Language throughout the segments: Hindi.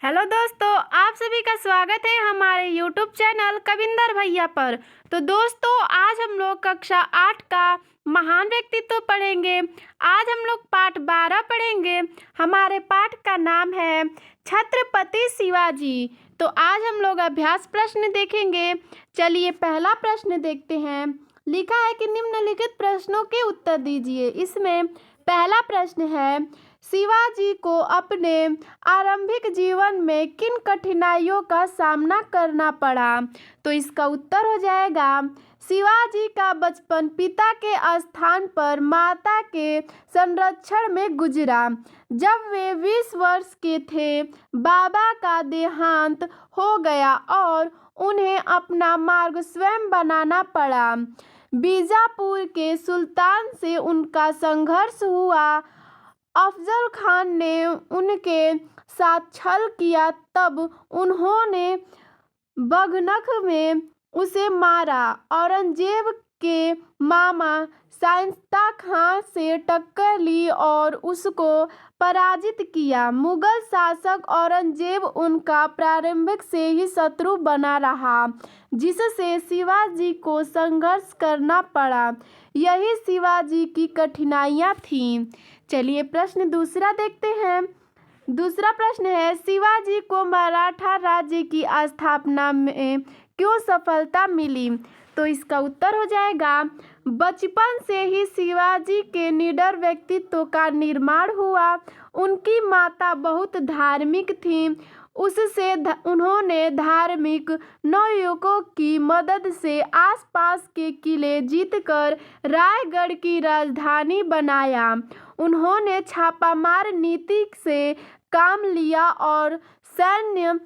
हेलो दोस्तों, आप सभी का स्वागत है हमारे यूट्यूब चैनल कविंदर भैया पर। तो दोस्तों, आज हम लोग कक्षा 8 का महान व्यक्तित्व पढ़ेंगे। आज हम लोग पाठ 12 पढ़ेंगे। हमारे पाठ का नाम है छत्रपति शिवाजी। तो आज हम लोग अभ्यास प्रश्न देखेंगे। चलिए पहला प्रश्न देखते हैं। लिखा है कि निम्नलिखित प्रश्नों के उत्तर दीजिए। इसमें पहला प्रश्न है, शिवाजी को अपने आरंभिक जीवन में किन कठिनाइयों का सामना करना पड़ा? तो इसका उत्तर हो जाएगा, शिवाजी का बचपन पिता के स्थान पर माता के संरक्षण में गुजरा। जब वे 20 वर्ष के थे, बाबा का देहांत हो गया और उन्हें अपना मार्ग स्वयं बनाना पड़ा। बीजापुर के सुल्तान से उनका संघर्ष हुआ। अफजल खान ने उनके साथ छल किया, तब उन्होंने बगनख में उसे मारा। औरंगजेब के मामा शाइस्ता खां से टक्कर ली और उसको पराजित किया। मुगल शासक औरंगजेब उनका प्रारंभिक से ही शत्रु बना रहा, जिससे शिवाजी को संघर्ष करना पड़ा। यही शिवाजी की कठिनाइयाँ थीं। चलिए प्रश्न दूसरा देखते हैं। दूसरा प्रश्न है, शिवाजी को मराठा राज्य की स्थापना में क्यों सफलता मिली? तो इसका उत्तर हो जाएगा, बचपन से ही शिवाजी के निडर व्यक्तित्व का निर्माण हुआ। उनकी माता बहुत धार्मिक थीं। उससे उन्होंने धार्मिक नवयुवकों की मदद से आसपास के किले जीतकर रायगढ़ की राजधानी बनाया। उन्होंने छापामार नीति से काम लिया और सैन्य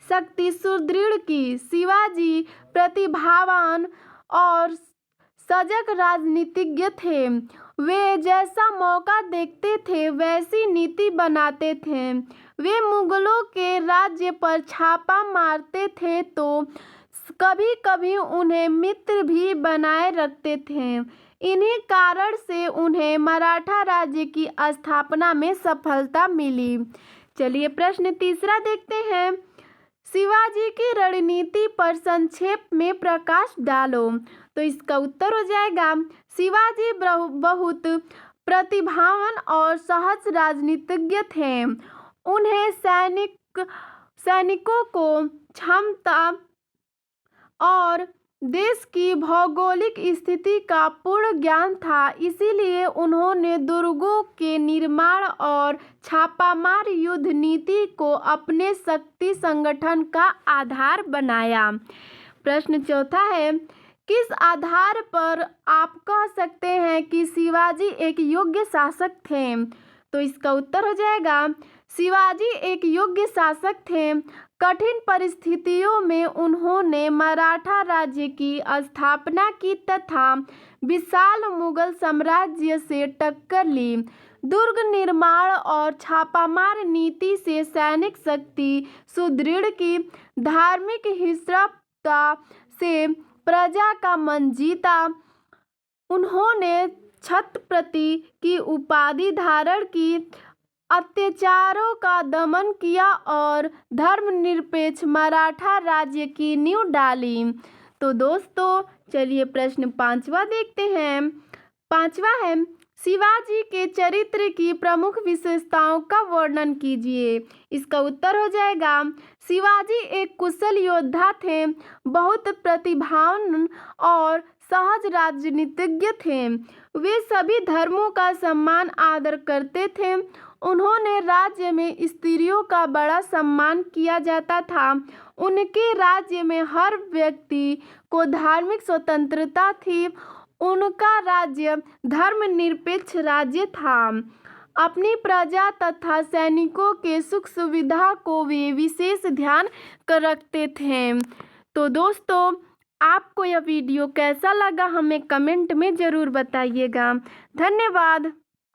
शक्ति सुदृढ़ की। शिवाजी प्रतिभावान और सजग राजनीतिज्ञ थे। वे जैसा मौका देखते थे वैसी नीति बनाते थे। वे मुगलों के राज्य पर छापा मारते थे तो कभी कभी उन्हें मित्र भी बनाए रखते थे। इन्हीं कारण से उन्हें मराठा राज्य की स्थापना में सफलता मिली। चलिए प्रश्न तीसरा देखते हैं। शिवाजी की रणनीति पर संक्षेप में प्रकाश डालो। तो इसका उत्तर हो जाएगा, शिवाजी बहुत प्रतिभावान और सहज राजनीतिज्ञ थे। उन्हें सैनिकों को क्षमता और देश की भौगोलिक स्थिति का पूर्ण ज्ञान था, इसीलिए उन्होंने दुर्गों के निर्माण और छापामार युद्ध नीति को अपने शक्ति संगठन का आधार बनाया। प्रश्न चौथा है, किस आधार पर आप कह सकते हैं कि शिवाजी एक योग्य शासक थे? तो इसका उत्तर हो जाएगा, शिवाजी एक योग्य शासक थे। कठिन परिस्थितियों में उन्होंने मराठा राज्य की स्थापना की तथा विशाल मुगल साम्राज्य से टक्कर ली। दुर्ग निर्माण और छापामार नीति से सैनिक शक्ति सुदृढ़ की। धार्मिक हिंसकता से प्रजा का मन जीता। उन्होंने छत्रपति की उपाधि धारण की। अत्याचारों का दमन किया और धर्मनिरपेक्ष मराठा राज्य की नींव डाली। तो दोस्तों चलिए प्रश्न पांचवा देखते हैं। पांचवा है, शिवाजी के चरित्र की प्रमुख विशेषताओं का वर्णन कीजिए। इसका उत्तर हो जाएगा, शिवाजी एक कुशल योद्धा थे, बहुत प्रतिभावान और सहज राजनीतिज्ञ थे। वे सभी धर्मों का सम्मान आदर करते थे। उन्होंने राज्य में स्त्रियों का बड़ा सम्मान किया जाता था। उनके राज्य में हर व्यक्ति को धार्मिक स्वतंत्रता थी। उनका राज्य धर्मनिरपेक्ष राज्य था। अपनी प्रजा तथा सैनिकों के सुख सुविधा को वे विशेष ध्यान रखते थे। तो दोस्तों, आपको यह वीडियो कैसा लगा हमें कमेंट में ज़रूर बताइएगा। धन्यवाद।